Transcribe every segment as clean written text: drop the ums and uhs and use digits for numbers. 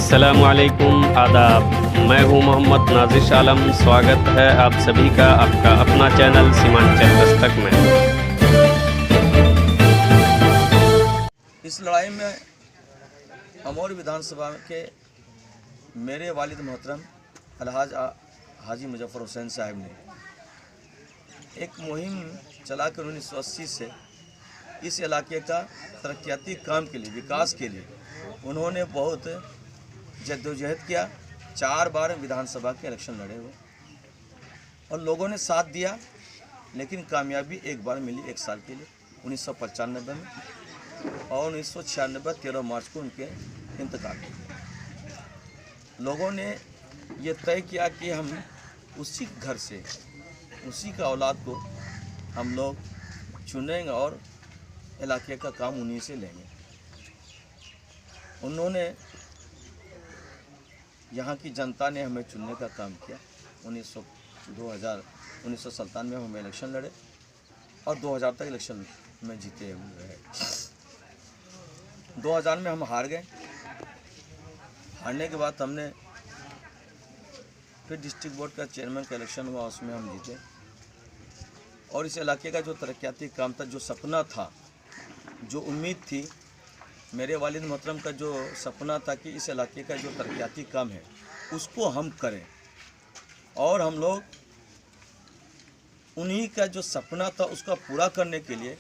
अस्सलामुअलैकुम, आदाब। मैं हूं मोहम्मद नाजिश आलम। स्वागत है आप सभी का आपका अपना चैनल सीमांचल दस्तक में। इस लड़ाई में अमौर विधानसभा के मेरे वालिद मोहतरम अलहाज हाजी मुजफ्फर हुसैन साहब ने एक मुहिम चलाकर 1980 से इस इलाके का तरक्याती काम के लिए, विकास के लिए उन्होंने बहुत जद्दोजहद किया। 4 बार विधानसभा के इलेक्शन लड़े हुए और लोगों ने साथ दिया, लेकिन कामयाबी एक बार मिली 1 साल के लिए 1995 में, और 1996 13 मार्च को उनके इंतकाल हो। लोगों ने ये तय किया कि हम उसी घर से, उसी का औलाद को हम लोग चुनेंगे और इलाके का काम उन्हीं से लेंगे। उन्होंने, यहाँ की जनता ने हमें चुनने का काम किया। 1997 में हम इलेक्शन लड़े और 2000 तक इलेक्शन में जीते हुए रहे। 2000 में हम हार गए। हारने के बाद हमने फिर डिस्ट्रिक्ट बोर्ड का चेयरमैन का इलेक्शन हुआ, उसमें हम जीते। और इस इलाके का जो तरक्याती काम था, जो सपना था, जो उम्मीद थी, मेरे वालिद मोहतरम का जो सपना था कि इस इलाके का जो तरक्याती काम है उसको हम करें, और हम लोग उन्हीं का जो सपना था उसका पूरा करने के लिए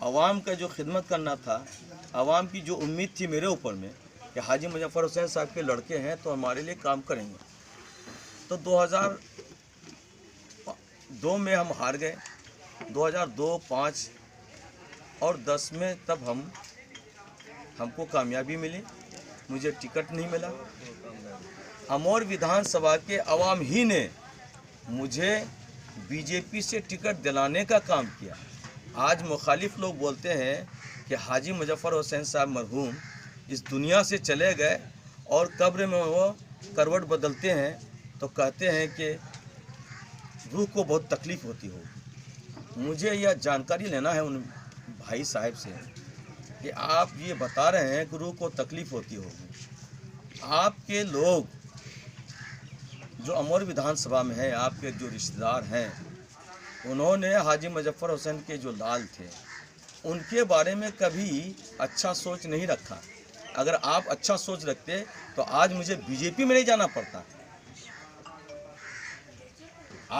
आवाम का जो खिदमत करना था, आवाम की जो उम्मीद थी मेरे ऊपर में कि हाजी मुजफ्फर हुसैन साहब के लड़के हैं तो हमारे लिए काम करेंगे। तो 2002 में हम हार गए। 2002, 5 और 10 में तब हमको कामयाबी मिली। मुझे टिकट नहीं मिला। अमौर विधानसभा के अवाम ही ने मुझे बीजेपी से टिकट दिलाने का काम किया। आज मुखालिफ लोग बोलते हैं कि हाजी मुजफ्फर हुसैन साहब मरहूम इस दुनिया से चले गए और कब्र में वो करवट बदलते हैं तो कहते हैं कि रूह को बहुत तकलीफ़ होती हो। मुझे यह जानकारी लेना है उन भाई साहब से कि आप ये बता रहे हैं कि रूह को तकलीफ़ होती होगी। आपके लोग जो अमौर विधानसभा में हैं, आपके जो रिश्तेदार हैं, उन्होंने हाजी मुजफ्फर हुसैन के जो लाल थे उनके बारे में कभी अच्छा सोच नहीं रखा। अगर आप अच्छा सोच रखते तो आज मुझे बीजेपी में नहीं जाना पड़ता।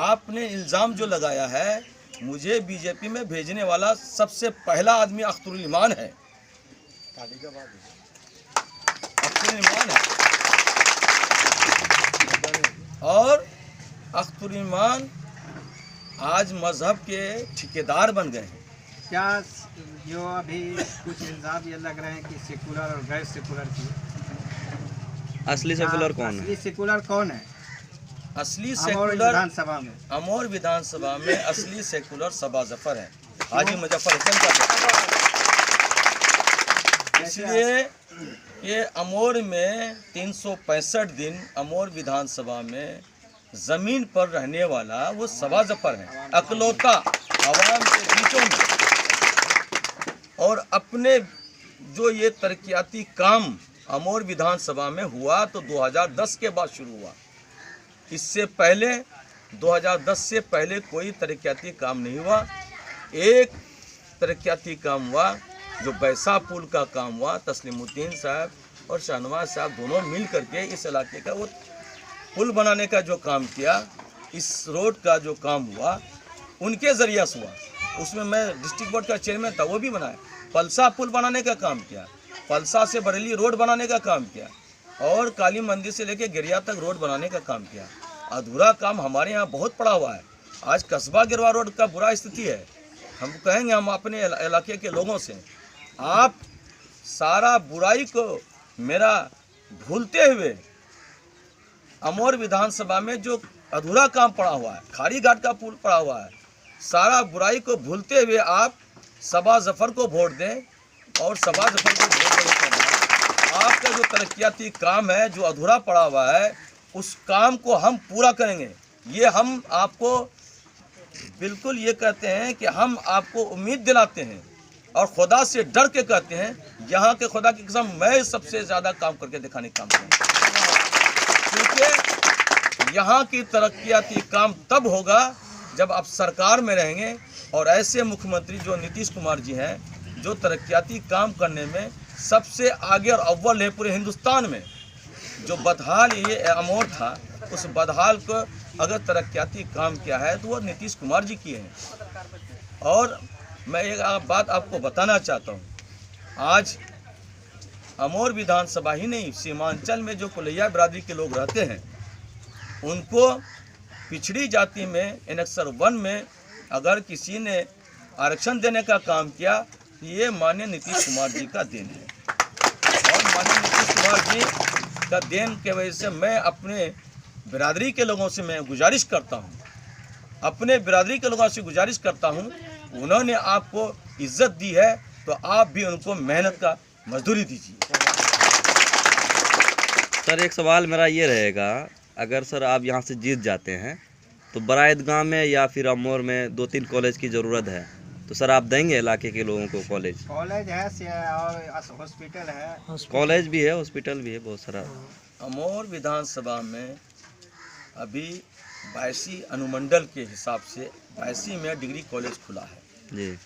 आपने इल्ज़ाम जो लगाया है, मुझे बीजेपी में भेजने वाला सबसे पहला आदमी अख्तरुल ईमान है। अख्तरुल ईमान है, और अख्तरुल ईमान आज मजहब के ठेकेदार बन गए हैं। क्या जो अभी कुछ इल्ज़ाम ये लग रहे हैं कि सेकुलर और गैर सेकुलर की, असली सेकुलर कौन है? असली सेकुलर कौन है? असली अमौर सेकुलर विधानसभा में, अमौर विधानसभा में असली सेकुलर सबा जफर है, हाजी मुजफ्फर हुसैन का। इसलिए ये अमौर में 365 दिन अमौर विधानसभा में ज़मीन पर रहने वाला वो सबा जफर है, अकलौता आवाम के बीचों में। और अपने जो ये तरक्याती काम अमौर विधानसभा में हुआ तो 2010 के बाद शुरू हुआ। इससे पहले 2010 से पहले कोई तरक्याती काम नहीं हुआ। एक तरक्याती काम हुआ जो बैसा पुल का काम हुआ। तस्लीमुद्दीन साहब और शाहनवाज साहब दोनों मिल करके इस इलाके का वो पुल बनाने का जो काम किया, इस रोड का जो काम हुआ उनके ज़रिए से हुआ। उसमें मैं डिस्ट्रिक्ट बोर्ड का चेयरमैन था, वो भी बनाया। पलसा पुल बनाने का काम किया, पलसा से बरेली रोड बनाने का काम किया, और काली मंदिर से लेके गिरिया तक रोड बनाने का काम किया। अधूरा काम हमारे यहाँ बहुत पड़ा हुआ है। आज कस्बा गिरवा रोड का बुरा स्थिति है। हम कहेंगे, हम अपने इलाके के लोगों से, आप सारा बुराई को मेरा भूलते हुए अमौर विधानसभा में जो अधूरा काम पड़ा हुआ है, खाड़ी घाट का पुल पड़ा हुआ है, सारा बुराई को भूलते हुए आप सबा जफर को वोट दें, और सबा जफर को वोट देने के बाद आपका जो तरक्याती काम है जो अधूरा पड़ा हुआ है, उस काम को हम पूरा करेंगे। ये हम आपको बिल्कुल ये कहते हैं कि हम आपको उम्मीद दिलाते हैं और खुदा से डर के कहते हैं, यहाँ के खुदा की कसम मैं सबसे ज़्यादा काम करके दिखाने का काम करूँगा। क्योंकि यहाँ की तरक्याती काम तब होगा जब आप सरकार में रहेंगे और ऐसे मुख्यमंत्री जो नीतीश कुमार जी हैं, जो तरक्याती काम करने में सबसे आगे और अव्वल है पूरे हिंदुस्तान में। जो बदहाल ये अमोर था, उस बदहाल को अगर तरक्याती काम किया है तो वो नीतीश कुमार जी किए हैं। और मैं एक बात आपको बताना चाहता हूँ, आज अमोर विधानसभा ही नहीं, सीमांचल में जो कुलैया बिरादरी के लोग रहते हैं, उनको पिछड़ी जाति में एनेक्सर 1 में अगर किसी ने आरक्षण देने का काम किया, ये माननीय नीतीश कुमार जी का देन है। और माननीय नीतीश कुमार जी का देन के वजह से मैं अपने बिरादरी के लोगों से मैं गुजारिश करता हूँ, अपने बिरादरी के लोगों से गुजारिश करता हूँ, उन्होंने आपको इज्जत दी है तो आप भी उनको मेहनत का मजदूरी दीजिए। सर एक सवाल मेरा ये रहेगा, अगर सर आप यहाँ से जीत जाते हैं तो बड़ा ईदगाह में या फिर अमोर में 2-3 कॉलेज की ज़रूरत है, तो सर आप देंगे इलाके के लोगों को कॉलेज? कॉलेज है और हॉस्पिटल है, कॉलेज भी है, हॉस्पिटल भी है, बहुत सारा। अमोर विधानसभा में अभी 82 अनुमंडल के हिसाब से 82 में डिग्री कॉलेज खुला है जी।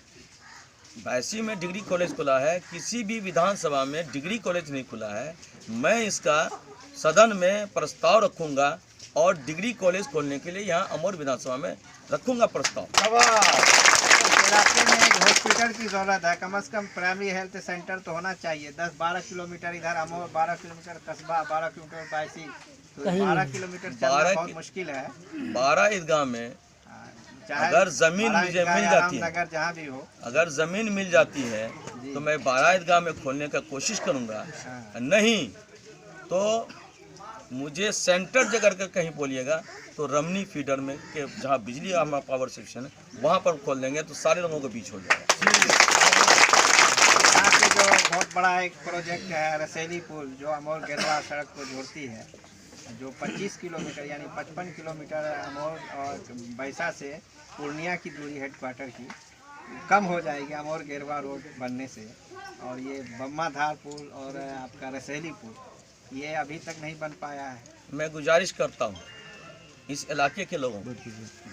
82 में डिग्री कॉलेज खुला है। किसी भी विधानसभा में डिग्री कॉलेज नहीं खुला है। मैं इसका सदन में प्रस्ताव रखूंगा और डिग्री कॉलेज खोलने के लिए यहाँ अमोर विधानसभा में रखूंगा प्रस्ताव। इलाके में एक हॉस्पिटल की जरूरत है, कम से कम प्राइमरी हेल्थ सेंटर तो होना चाहिए। 10-12 किलोमीटर इधर अमोर, 12 किलोमीटर कस्बा, 12 किलोमीटर 82, तो 12 किलोमीटर चलना बहुत मुश्किल है। 12 ईदगाह में अगर जमीन मुझे मिल जाती है, अगर जहाँ भी हो, अगर जमीन मिल जाती है तो मैं 12 ईदगाह में खोलने का कोशिश करूंगा। नहीं तो मुझे सेंटर जगह कर कहीं बोलिएगा तो रमनी फीडर में के जहाँ बिजली हमारा पावर स्टेशन है वहाँ पर खोल देंगे तो सारे लोगों के बीच हो जाएगा। यहाँ पे जो बहुत बड़ा एक प्रोजेक्ट है रसैली पुल, जो अमोर गेरवा सड़क को जोड़ती है, जो 25 किलोमीटर यानी 55 किलोमीटर अमोर और बैसा से पूर्णिया की दूरी हेडक्वार्टर की कम हो जाएगी अमोर गेरवा रोड बनने से। और ये बम्माधार पुल और आपका रसैली पुल, ये अभी तक नहीं बन पाया है। मैं गुजारिश करता हूँ इस इलाके के लोगों को,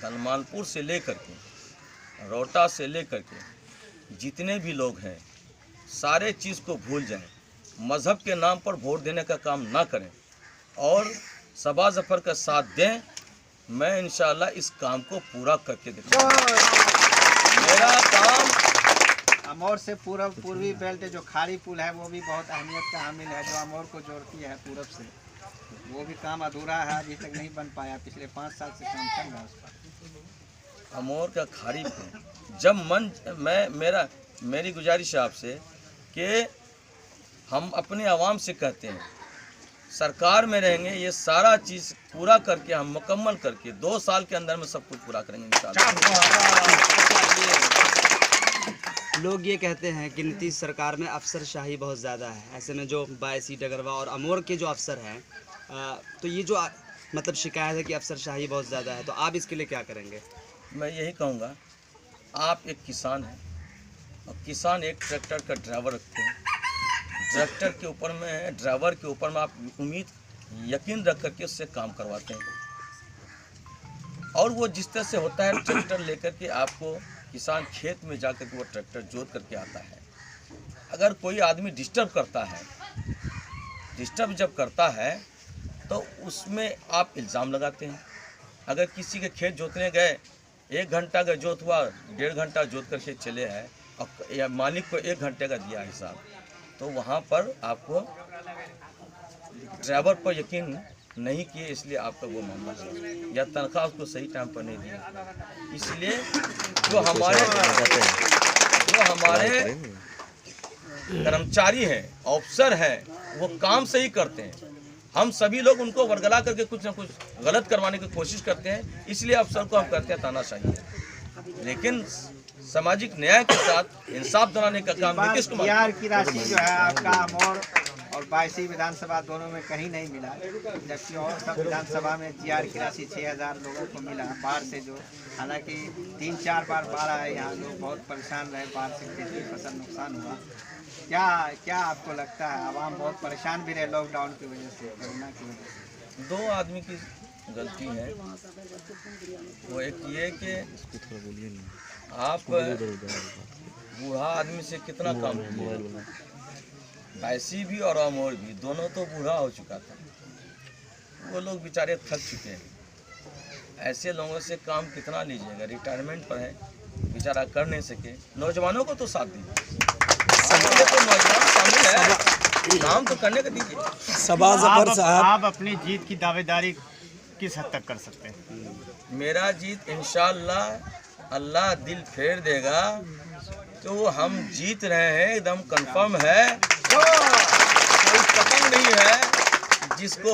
दलमालपुर से लेकर के रोहटा से लेकर के जितने भी लोग हैं, सारे चीज़ को भूल जाएं, मज़हब के नाम पर वोट देने का काम ना करें और सबा जफर का साथ दें। मैं इंशाल्लाह इस काम को पूरा करके दिखाऊंगा। मेरा काम अमोर से पूर्वी बेल्ट जो खाड़ी पुल है वो भी बहुत अहमियत का हामिल है, जो अमोर को जोड़ती है पूरब से, वो भी काम अधूरा है, अभी तक नहीं बन पाया। पिछले 5 साल से काम चल रहा है उस पर। अमोर का खाड़ी पुल जब मेरी गुजारिश है आपसे कि हम अपने आवाम से कहते हैं सरकार में रहेंगे, ये सारा चीज़ पूरा करके हम मुकम्मल करके 2 साल के अंदर में सब कुछ पूरा करेंगे इंशाअल्लाह। लोग ये कहते हैं कि नीतीश सरकार में अफसरशाही बहुत ज़्यादा है, ऐसे में जो 82 डगरवा और अमोर के जो अफसर हैं, तो ये जो मतलब शिकायत है कि अफसरशाही बहुत ज़्यादा है, तो आप इसके लिए क्या करेंगे? मैं यही कहूँगा, आप एक किसान हैं और किसान एक ट्रैक्टर का ड्राइवर रखते हैं। ट्रैक्टर के ऊपर में, ड्राइवर के ऊपर में आप उम्मीद यकीन रख करके उससे काम करवाते हैं और वो जिस तरह से होता है, ट्रैक्टर लेकर के आपको किसान खेत में जाकर के वो ट्रैक्टर जोत करके आता है। अगर कोई आदमी डिस्टर्ब जब करता है तो उसमें आप इल्ज़ाम लगाते हैं। अगर किसी के खेत जोतने गए, 1 घंटा का जोत हुआ, 1.5 घंटा जोत करके चले हैं और या मालिक को 1 घंटे का दिया हिसाब, तो वहाँ पर आपको ड्राइवर पर यकीन नहीं किए, इसलिए आपका वो मामला है, या तनख्वाह उसको सही टाइम पर नहीं दिया। इसलिए जो हमारे कर्मचारी हैं, अफसर हैं, वो काम सही करते हैं। हम सभी लोग उनको वर्गला करके कुछ ना कुछ गलत करवाने की कोशिश करते हैं, इसलिए अफसर को हम करते हैं तानाशाही। लेकिन सामाजिक न्याय के साथ इंसाफ दिलाने का काम नीतीश कुमार बिहार की राशि जो है आपका अमोर और 22वीं विधानसभा दोनों में कहीं नहीं मिला, जबकि और सब विधानसभा में GR की राशि 6000 लोगों को मिला बाढ़ से। जो हालांकि 3-4 बार बाढ़ आए, यहाँ लोग बहुत परेशान रहे, बाढ़ से खेती फसल नुकसान हुआ। क्या आपको लगता है? आवाम बहुत परेशान भी रहे लॉकडाउन की वजह से, कोरोना की वजह से। 2 आदमी की गलती है। वो एक ये कि आप बूढ़ा आदमी से कितना काम किया। वैसी भी और अमोर भी दोनों तो बूढ़ा हो चुका था, वो लोग बेचारे थक चुके हैं। ऐसे लोगों से काम कितना लीजिएगा, रिटायरमेंट पर है, बेचारा कर नहीं सके। नौजवानों को तो साथ दीजिए, तो नौजवान शामिल है, काम तो करने का दीजिए। सबा जफर साहब, आप अपनी जीत की दावेदारी किस हद तक कर सकते हैं? मेरा जीत इंशाअल्लाह अल्लाह दिल फेर देगा, तो हम जीत रहे हैं, एकदम कंफर्म है। कोई पतंग नहीं है जिसको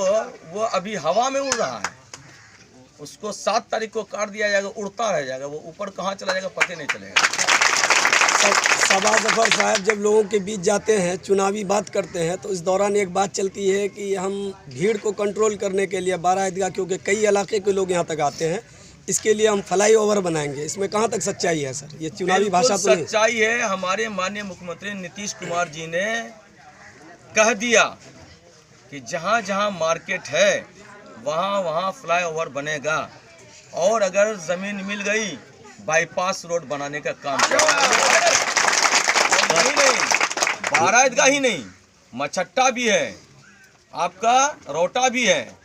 वो अभी हवा में उड़ रहा है, उसको 7 तारीख को काट दिया जाएगा, उड़ता रह जाएगा, वो ऊपर कहाँ चला जाएगा पता नहीं चलेगा। सबा जफर साहब जब लोगों के बीच जाते हैं, चुनावी बात करते हैं, तो इस दौरान एक बात चलती है कि हम भीड़ को कंट्रोल करने के लिए 12 ईदगाह, क्योंकि कई इलाके के लोग यहाँ तक आते हैं, इसके लिए हम फ्लाईओवर बनाएंगे। इसमें कहाँ तक सच्चाई है सर? ये चुनावी भाषा तो नहीं? सच्चाई है। हमारे माननीय मुख्यमंत्री नीतीश कुमार जी ने कह दिया कि जहाँ जहाँ मार्केट है वहाँ वहाँ फ्लाईओवर बनेगा, और अगर ज़मीन मिल गई बाईपास रोड बनाने का काम नहीं, 12 ईदगाह ही नहीं, मछट्टा भी है, आपका रोटा भी है,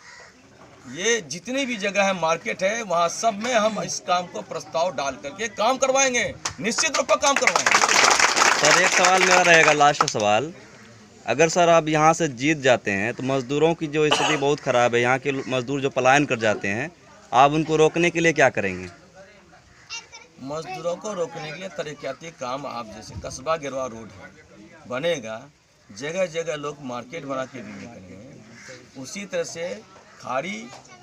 ये जितनी भी जगह है मार्केट है, वहाँ सब में हम इस काम को प्रस्ताव डाल करके काम करवाएंगे, निश्चित रूप से काम करवाएंगे। सर एक सवाल मेरा रहेगा, लास्ट सवाल, अगर सर आप यहाँ से जीत जाते हैं तो मज़दूरों की जो स्थिति बहुत ख़राब है, यहाँ के मज़दूर जो पलायन कर जाते हैं, आप उनको रोकने के लिए क्या करेंगे? मजदूरों को रोकने के लिए तरक्याती काम, आप जैसे कस्बा गिरवा रोड है बनेगा, जगह जगह लोग मार्केट बना के भी निकलेंगे, उसी तरह से खाड़ी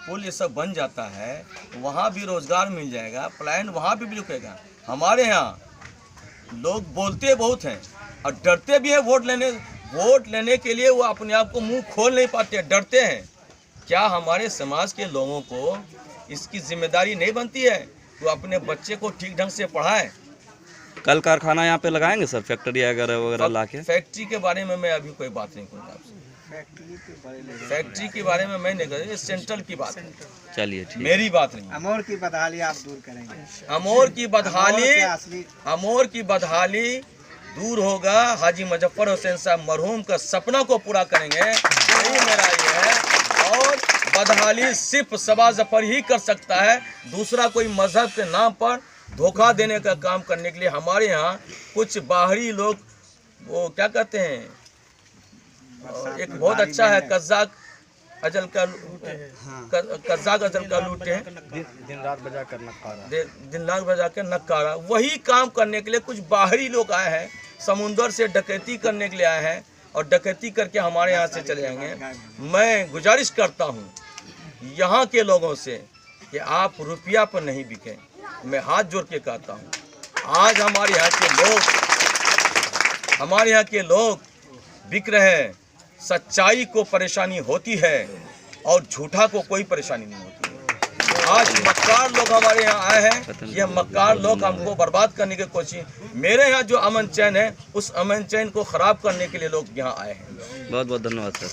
पुल ये सब बन जाता है, वहाँ भी रोज़गार मिल जाएगा, पलायन वहाँ भी रुकेगा। हमारे यहाँ लोग बोलते बहुत हैं और डरते भी हैं वोट लेने के लिए, वो अपने आप को मुंह खोल नहीं पाते, डरते हैं। क्या हमारे समाज के लोगों को इसकी जिम्मेदारी नहीं बनती है तो अपने बच्चे को ठीक ढंग से पढ़ाएं? कल कारखाना यहाँ पे लगाएंगे सर, फैक्ट्री वगैरह ला के? फैक्ट्री के बारे में मैं अभी कोई बात नहीं करूँगा आपसे। फैक्ट्री के बारे में मैं नहीं कर, ये सेंट्रल की बात है, चलिए ठीक, मेरी बात नहीं। अमोर की बदहाली आप दूर करेंगे? अमोर की बदहाली दूर होगा, हाजी मुजफ्फर हुसैन साहब मरहूम का सपना को पूरा करेंगे, यही मेरा ये है। और बदहाली सिर्फ सबा जफर ही कर सकता है, दूसरा कोई मजहब के नाम पर धोखा देने का काम करने के लिए हमारे यहाँ कुछ बाहरी लोग, वो क्या कहते हैं, एक बहुत अच्छा है, कज़ाक अजल का लूटे हैं, दिन रात बजा कर नक्कारा, वही काम करने के लिए कुछ बाहरी लोग आए हैं, समुंदर से डकैती करने के लिए आए हैं और डकैती करके हमारे यहाँ से चले जाएंगे। मैं गुजारिश करता हूँ यहाँ के लोगों से कि आप रुपया पर नहीं बिकें, मैं हाथ जोड़ के कहता हूँ। आज हमारे यहाँ के लोग बिक रहे हैं, सच्चाई को परेशानी होती है और झूठा को कोई परेशानी नहीं होती है। आज मक्कार लोग हमारे यहाँ आए हैं, ये मक्कार लोग हमको बर्बाद करने की कोशिश, मेरे यहाँ जो अमन चैन है उस अमन चैन को ख़राब करने के लिए लोग यहाँ आए हैं। बहुत बहुत धन्यवाद सर।